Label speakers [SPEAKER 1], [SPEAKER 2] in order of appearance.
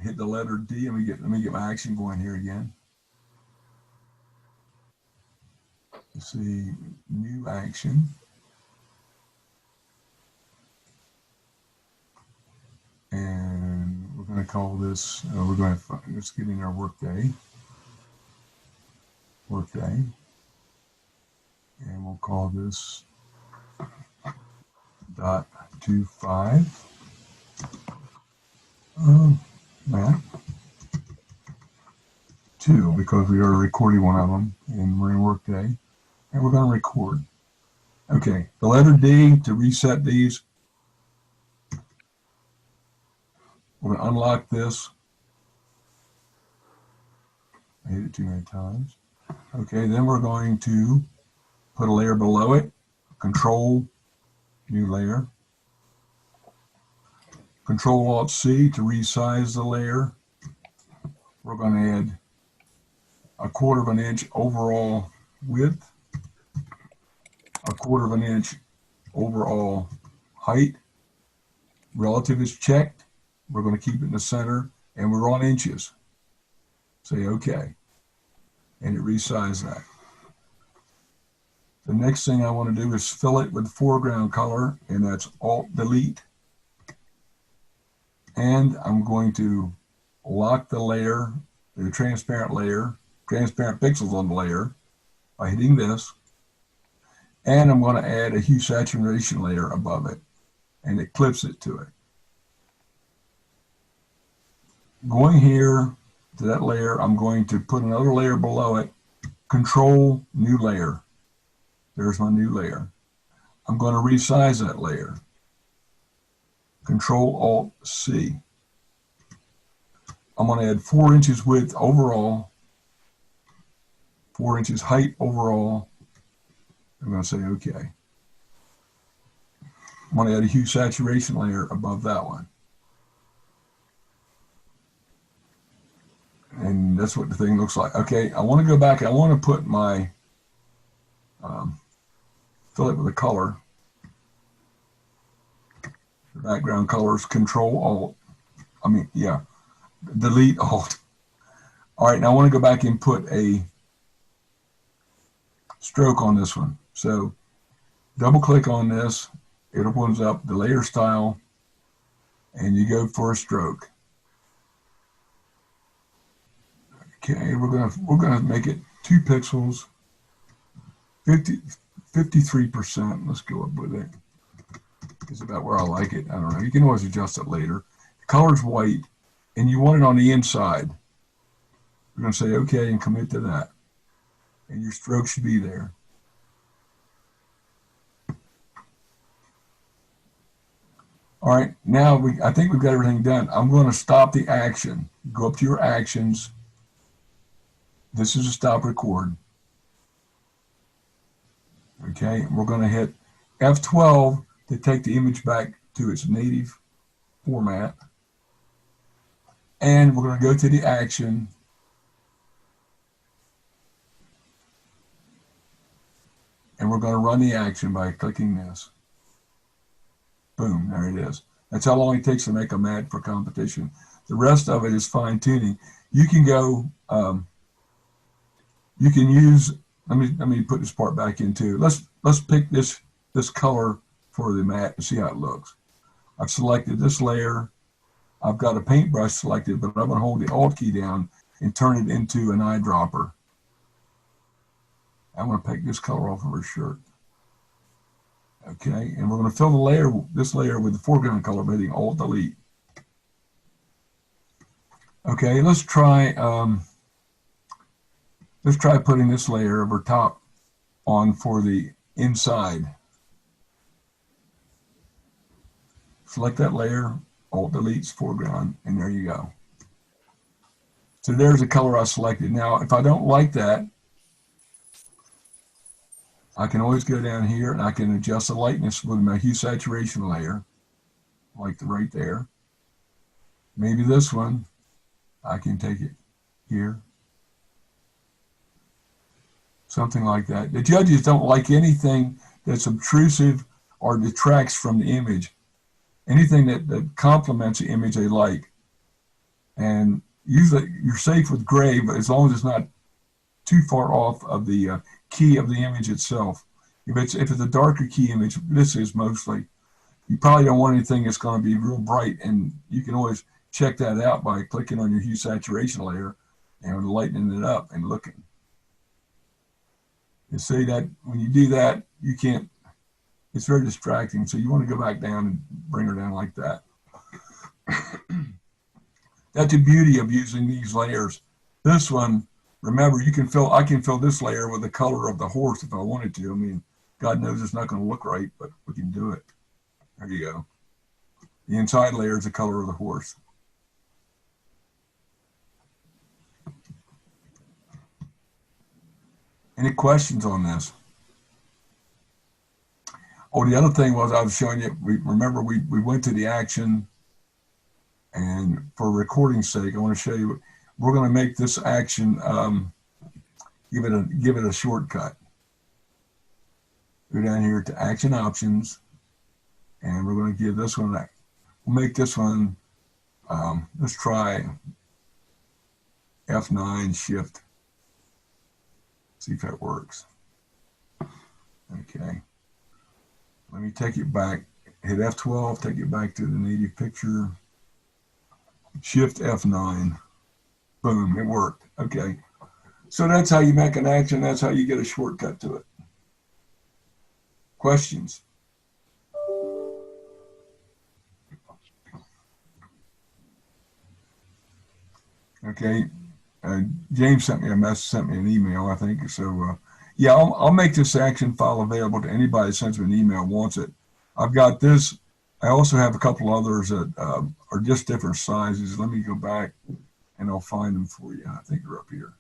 [SPEAKER 1] hit the letter D. Let me get my action going here again. Let's see, new action. And we're going to call this, let's get in our workday. And we'll call this .25. That 2, because we are recording one of them, and we're in workday, and we're going to record. Okay, the letter D to reset these. We're going to unlock this. I hit it too many times. Okay, then we're going to put a layer below it. Control, new layer. Control-Alt-C to resize the layer. We're going to add 1/4 of an inch overall width, 1/4 of an inch overall height. Relative is checked. We're going to keep it in the center, and we're on inches. Say OK, and it resizes that. The next thing I want to do is fill it with foreground color, and that's Alt-Delete. And I'm going to lock the layer, the transparent pixels on the layer by hitting this. And I'm going to add a hue saturation layer above it, and it clips it to it. Going here to that layer, I'm going to put another layer below it. Control, new layer. There's my new layer. I'm going to resize that layer. Control-Alt-C. I'm going to add 4 inches width overall, 4 inches height overall. I'm going to say OK. I'm going to add a hue saturation layer above that one. And that's what the thing looks like. Okay, I want to go back. I want to put my, fill it with a color. The background colors, delete Alt. All right, now I want to go back and put a stroke on this one. So double click on this, it opens up the layer style, and you go for a stroke. Okay, we're gonna make it 2 pixels, 53%. Let's go up with it. It's about where I like it. I don't know. You can always adjust it later. The color's white, and you want it on the inside. We're going to say OK and commit to that. And your stroke should be there. All right, now I think we've got everything done. I'm going to stop the action. Go up to your actions. This is a stop record. Okay, we're going to hit F12 to take the image back to its native format. And we're going to go to the action. And we're going to run the action by clicking this. Boom, there it is. That's how long it takes to make a mat for competition. The rest of it is fine tuning. You can go, you can use, let me put this part back in too. Let's pick this color for the mat and see how it looks. I've selected this layer. I've got a paintbrush selected, but I'm going to hold the Alt key down and turn it into an eyedropper. I'm going to pick this color off of her shirt. Okay, and we're going to fill this layer with the foreground color by hitting Alt-Delete. Okay, let's try putting this layer over top on for the inside. Select that layer, Alt-Delete's foreground, and there you go. So there's the color I selected. Now, if I don't like that, I can always go down here and I can adjust the lightness with my hue saturation layer, like right there. Maybe this one, I can take it here. Something like that. The judges don't like anything that's obtrusive or detracts from the image. Anything that complements the image they like. And usually you're safe with gray, but as long as it's not too far off of the key of the image itself. If it's a darker key image, this is mostly, you probably don't want anything that's going to be real bright, and you can always check that out by clicking on your hue saturation layer and lightening it up and looking. You see that when you do that, you can't, it's very distracting. So you want to go back down and bring her down like that. That's the beauty of using these layers. This one, remember, I can fill this layer with the color of the horse if I wanted to. I mean, God knows it's not going to look right, but we can do it. There you go. The inside layer is the color of the horse. Any questions on this? Oh, the other thing was I was showing you, remember we went to the action, and for recording sake, I want to show you, we're going to make this action, give it a shortcut. Go down here to action options, and we're going to give this one, we'll make this one, let's try F9 shift. See if that works. Okay. Let me take it back. Hit F12, take it back to the native picture. Shift F9. Boom, it worked. Okay. So that's how you make an action. That's how you get a shortcut to it. Questions? Okay. James sent me an email, I think. So, yeah, I'll make this action file available to anybody that sends me an email wants it. I've got this. I also have a couple others that are just different sizes. Let me go back and I'll find them for you. I think they're up here.